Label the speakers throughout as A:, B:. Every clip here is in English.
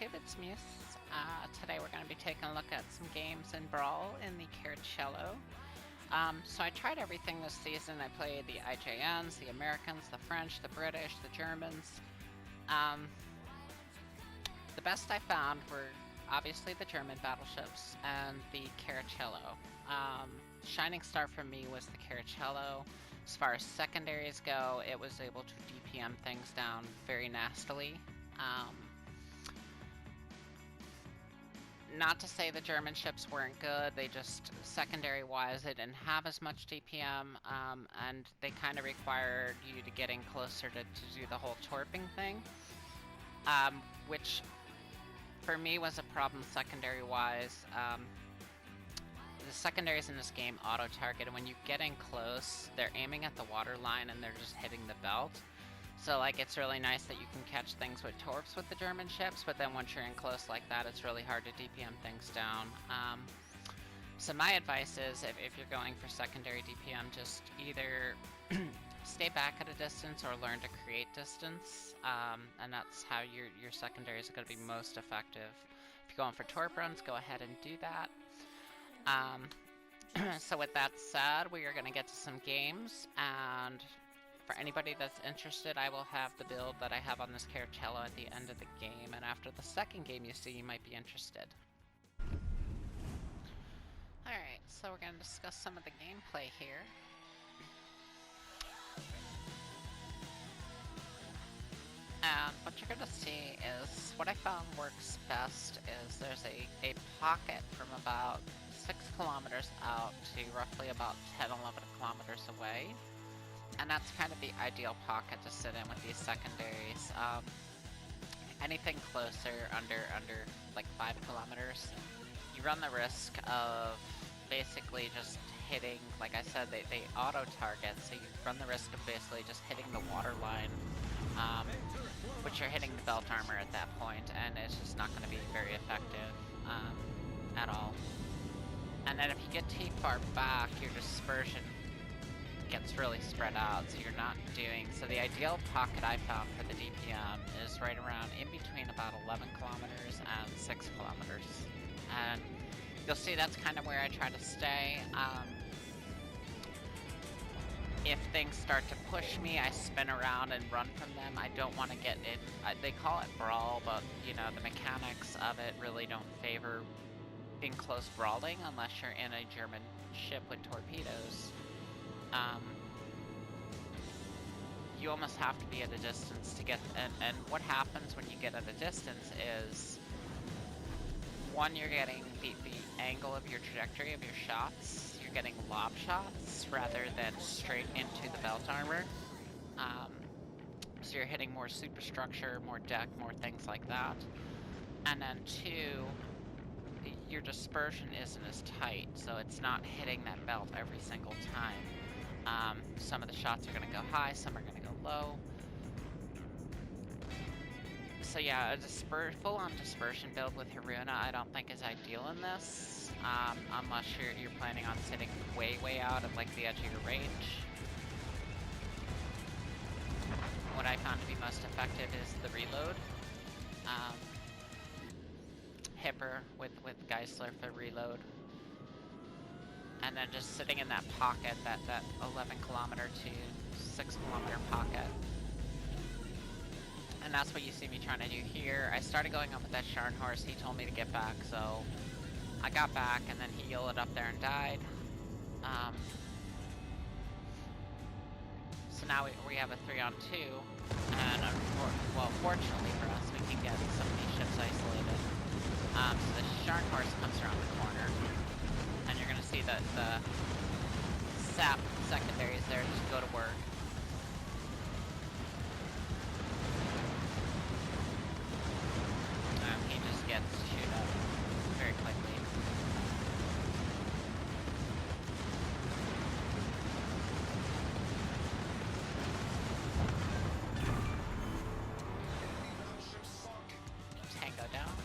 A: YouTube, it's Muse. Today we're going to be taking a look at some games in Brawl in the Cara. So I tried everything this season. I played the IJNs, the Americans, the French, the British, the Germans. The best I found were obviously the German battleships and the Cara. Shining star for me was the Cara. As far as secondaries go, it was able to DPM things down very nastily. Not to say the German ships weren't good, they just, secondary-wise, they didn't have as much DPM, and they kind of required you to get in closer to do the whole torping thing, which, for me, was a problem secondary-wise. The secondaries in this game auto-target, and when you get in close, they're aiming at the water line and they're just hitting the belt. So, like, it's really nice that you can catch things with torps with the German ships, but then once you're in close like that, it's really hard to DPM things down. So my advice is, if you're going for secondary DPM, just either stay back at a distance or learn to create distance, and that's how your secondaries are going to be most effective. If you're going for torp runs, go ahead and do that. So with that said, we are going to get to some games, and for anybody that's interested, I will have the build that I have on this Cara at the end of the game, and after the second game you see, you might be interested. Alright, so we're going to discuss some of the gameplay here. And what you're going to see is, what I found works best is there's a pocket from about 6 kilometers out to roughly about 10-11 kilometers away. And that's kind of the ideal pocket to sit in with these secondaries. Anything closer, under like 5 kilometers, you run the risk of basically just hitting, like I said, they auto-target, so you run the risk of basically just hitting the water line, which you're hitting the belt armor at that point, and it's just not going to be very effective at all. And then if you get too far back, your dispersion gets really spread out, so you're not doing... So the ideal pocket I found for the DPM is right around in between about 11 kilometers and 6 kilometers. And you'll see that's kind of where I try to stay. If things start to push me, I spin around and run from them. I don't want to get in... they call it Brawl, but, you know, the mechanics of it really don't favor being close brawling unless you're in a German ship with torpedoes. You almost have to be at a distance to get, and what happens when you get at a distance is, one, you're getting the angle of your trajectory of your shots, you're getting lob shots rather than straight into the belt armor, so you're hitting more superstructure, more deck, more things like that, and then two, your dispersion isn't as tight, so it's not hitting that belt every single time. Some of the shots are going to go high, some are going to go low. So yeah, a full-on dispersion build with Haruna I don't think is ideal in this, unless you're planning on sitting way out at like the edge of your range. What I found to be most effective is the reload. Hipper with Geisler for reload. And then just sitting in that pocket, that 11 kilometer to 6 kilometer pocket. And that's what you see me trying to do here. I started going up with that Scharnhorst, he told me to get back, so I got back, and then he yielded up there and died. So now we have a 3-on-2, and well, fortunately for us, we can get some of these ships isolated. So the Scharnhorst comes around the corner, and you're gonna see that the sap secondaries there just go to work. He just gets chewed up very quickly. Tango down.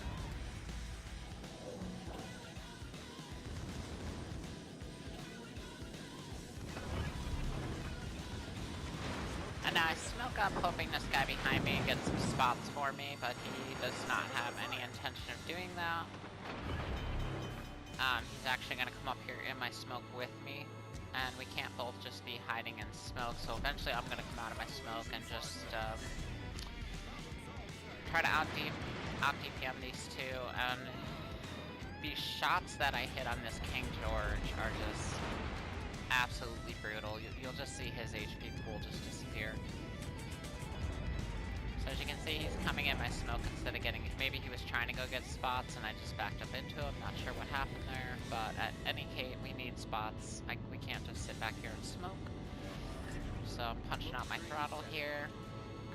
A: And now I smoke up hoping this guy behind me gets some spots for me, but he does not have any intention of doing that. He's actually gonna come up here in my smoke with me, and we can't both just be hiding in smoke, so eventually I'm gonna come out of my smoke and just, try to out-DPM these two, and these shots that I hit on this King George are just absolutely brutal. You'll just see his HP pool just disappear. So as you can see, he's coming in my smoke instead of getting... Maybe he was trying to go get spots and I just backed up into him. Not sure what happened there, but at any case, we need spots. We can't just sit back here and smoke. So I'm punching out my throttle here,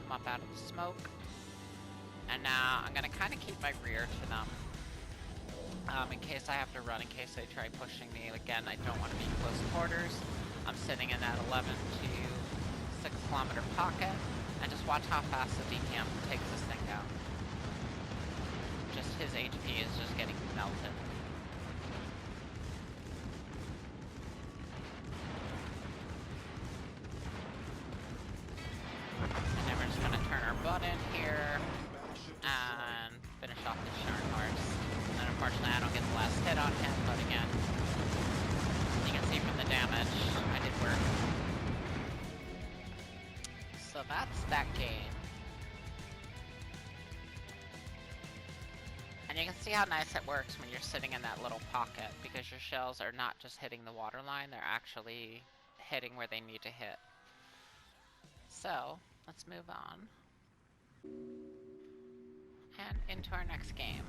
A: come up out of the smoke, and now I'm gonna kind of keep my rear to them. In case I have to run, in case they try pushing me. Again, I don't want to be close quarters. I'm sitting in that 11 to 6 kilometer pocket, and just watch how fast the DPM takes this thing down. Just his HP is just getting melted. And then we're just gonna turn our butt in here, and finish off the Sharn horse. And unfortunately I don't get the last hit on him, but again, you can see from the damage, I did work. So that's that game. And you can see how nice it works when you're sitting in that little pocket, because your shells are not just hitting the water line, they're actually hitting where they need to hit. So, let's move on. And into our next game.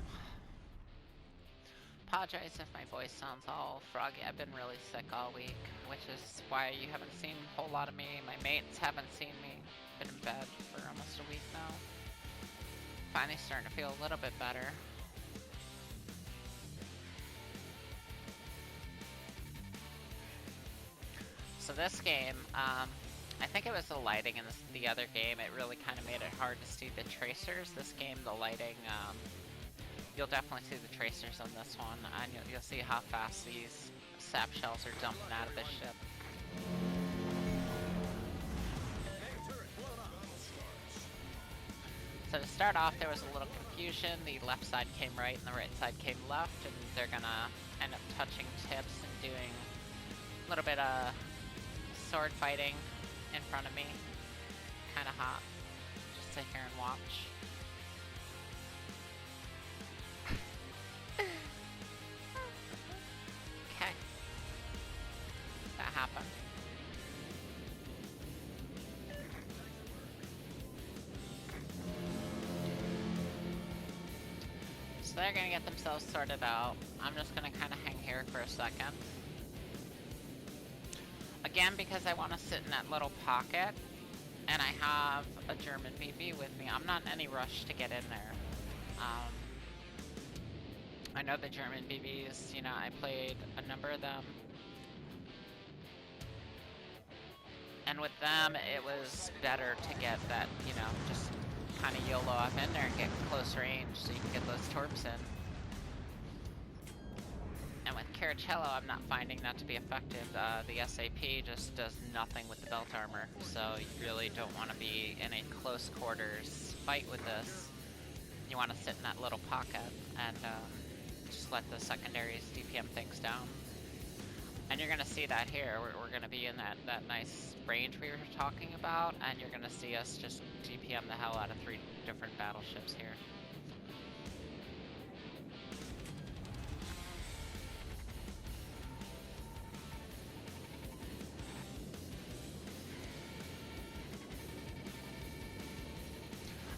A: Apologize if my voice sounds all froggy. I've been really sick all week, which is why you haven't seen a whole lot of me. My mates haven't seen me. Been in bed for almost a week now. Finally starting to feel a little bit better. So this game, I think it was the lighting in the other game. It really kind of made it hard to see the tracers. This game, the lighting, you'll definitely see the tracers on this one, and you'll see how fast these sap shells are dumping out of this ship. So to start off, there was a little confusion. The left side came right and the right side came left, and they're gonna end up touching tips and doing a little bit of sword fighting in front of me. Kinda hot. Just sit here and watch. Okay. That happened. So they're gonna get themselves sorted out. I'm just gonna kinda hang here for a second. Again, because I want to sit in that little pocket, and I have a German BB with me, I'm not in any rush to get in there. I know the German BBs, you know, I played a number of them. And with them, it was better to get that, you know, just kind of YOLO up in there and get close range so you can get those torps in. And with Cara, I'm not finding that to be effective. The SAP just does nothing with the belt armor, so you really don't want to be in a close quarters fight with this. You want to sit in that little pocket and just let the secondaries DPM things down. And you're going to see that here. We're going to be in that nice range we were talking about, and you're going to see us just DPM the hell out of 3 different battleships here.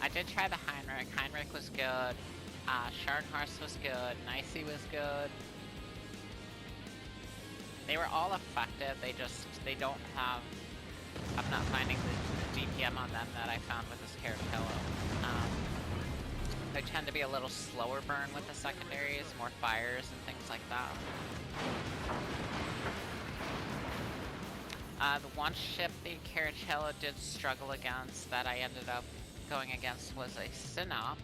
A: I did try the Heinrich. Heinrich was good. Scharnhorst was good. Nicey was good. They were all effective. They don't have... I'm not finding the DPM on them that I found with this Cara. They tend to be a little slower burn with the secondaries, more fires and things like that. The one ship the Cara did struggle against that I ended up going against was a Synop,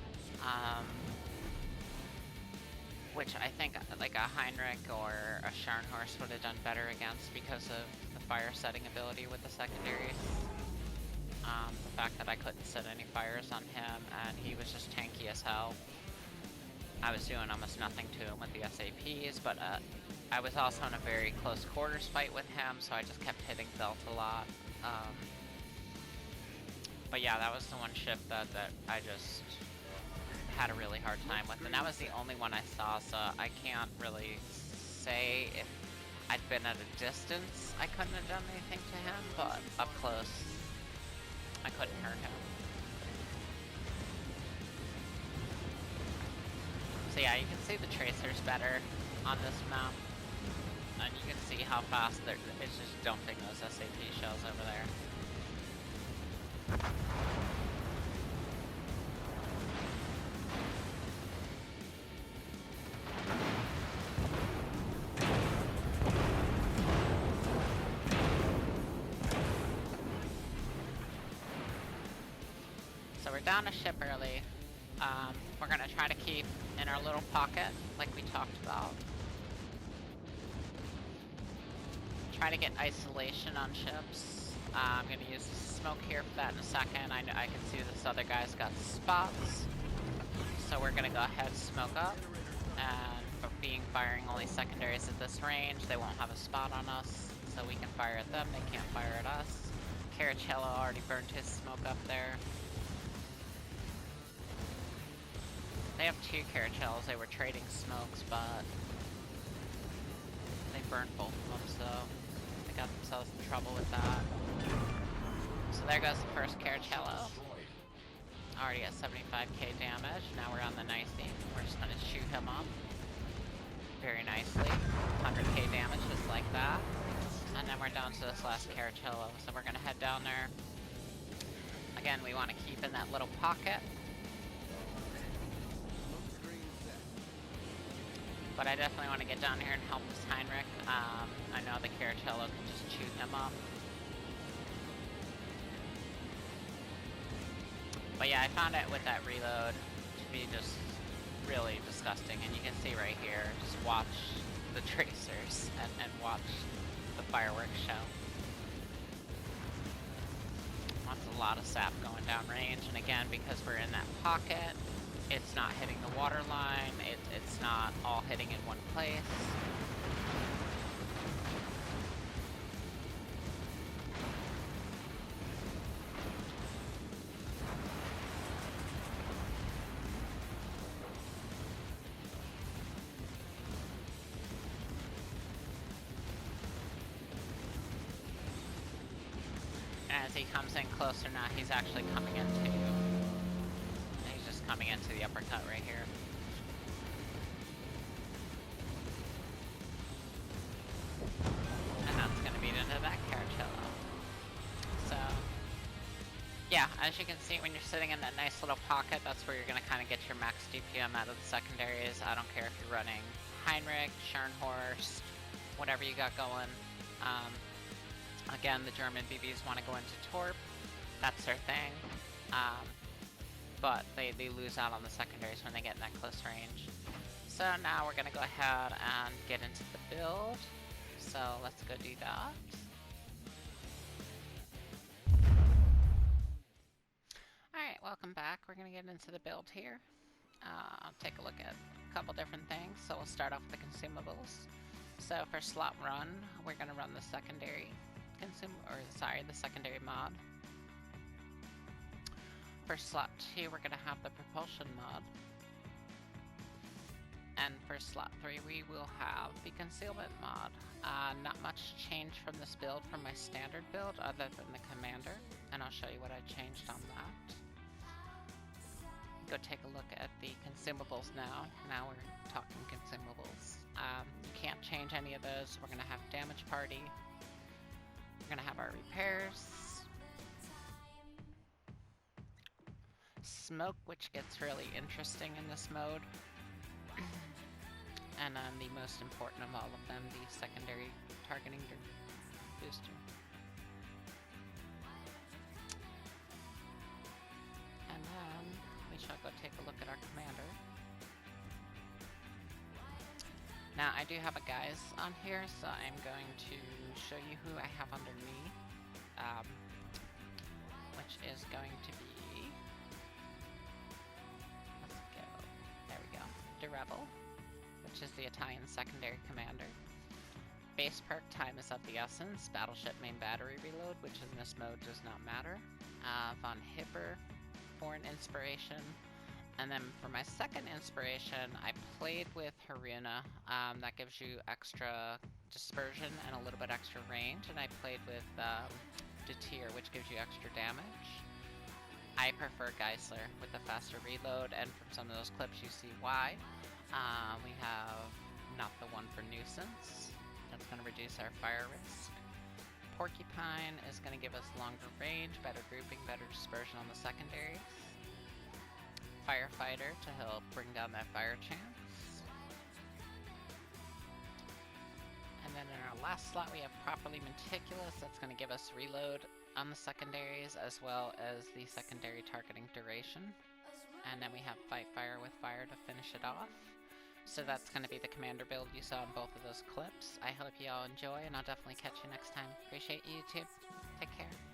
A: which I think like a Heinrich or a Scharnhorst would have done better against because of the fire setting ability with the secondaries. The fact that I couldn't set any fires on him, and he was just tanky as hell. I was doing almost nothing to him with the SAPs, but I was also in a very close quarters fight with him, so I just kept hitting Belt a lot. But yeah, that was the one ship that I just had a really hard time with, and that was the only one I saw, so I can't really say if I'd been at a distance I couldn't have done anything to him, but up close I couldn't hurt him. So yeah, you can see the tracers better on this map, and you can see how fast it's just dumping those SAP shells over there. So we're down a ship early. We're gonna try to keep in our little pocket, like we talked about. Try to get isolation on ships. I'm gonna use smoke here for that in a second. I can see this other guy's got spots. So we're gonna go ahead and smoke up. And for firing only secondaries at this range, they won't have a spot on us. So we can fire at them, they can't fire at us. Cara already burned his smoke up there. They have two Carachellos. They were trading smokes, but they burnt both of them, so they got themselves in trouble with that. So there goes the first Carachello. Already at 75k damage. Now we're on the nicey. We're just gonna shoot him up very nicely. 100k damage just like that. And then we're down to this last Carachello, so we're gonna head down there. Again, we want to keep in that little pocket. But I definitely want to get down here and help this Heinrich. I know the Carachello can just shoot him up. But yeah, I found it with that reload to be just really disgusting. And you can see right here, just watch the tracers and watch the fireworks show. That's a lot of sap going down range. And again, because we're in that pocket, it's not hitting the water line, it's not all hitting in one place. And as he comes in closer now, he's actually coming into... coming into the uppercut right here. And that's gonna beat into that Carachello. So, yeah, as you can see, when you're sitting in that nice little pocket, that's where you're gonna kind of get your max DPM out of the secondaries. I don't care if you're running Heinrich, Schernhorst, whatever you got going. Again, the German BBs want to go into Torp. That's their thing. But they lose out on the secondaries when they get in that close range. So now we're gonna go ahead and get into the build. So let's go do that. Alright, welcome back. We're gonna get into the build here. Take a look at a couple different things. So we'll start off with the consumables. So for slot 1, we're gonna run the secondary the secondary mod. For slot 2, we're going to have the propulsion mod. And for slot 3, we will have the concealment mod. Not much change from this build from my standard build other than the commander, and I'll show you what I changed on that. Go take a look at the consumables now. Now we're talking consumables. You can't change any of those. We're going to have damage party. We're going to have our repairs. Smoke, which gets really interesting in this mode. And then the most important of all of them, the secondary targeting booster. And then we shall go take a look at our commander. Now I do have a guys on here, so I'm going to show you who I have under me. Which which is going to be... Let's go. There we go. Rebel, which is the Italian secondary commander. Base perk time is of the essence. Battleship main battery reload, which in this mode does not matter. Von Hipper for an inspiration. And then for my second inspiration, I played with Haruna. That gives you extra dispersion and a little bit extra range. And I played with Detir, which gives you extra damage. I prefer Geisler with the faster reload, and from some of those clips you see why. We have not the one for nuisance. That's going to reduce our fire risk. Porcupine is going to give us longer range, better grouping, better dispersion on the secondaries. Firefighter to help bring down that fire chance. And then in our last slot we have Properly Meticulous. That's going to give us reload on the secondaries as well as the secondary targeting duration. And then we have Fight Fire with Fire to finish it off. So that's going to be the commander build you saw in both of those clips. I hope you all enjoy, and I'll definitely catch you next time. Appreciate you, YouTube. Take care.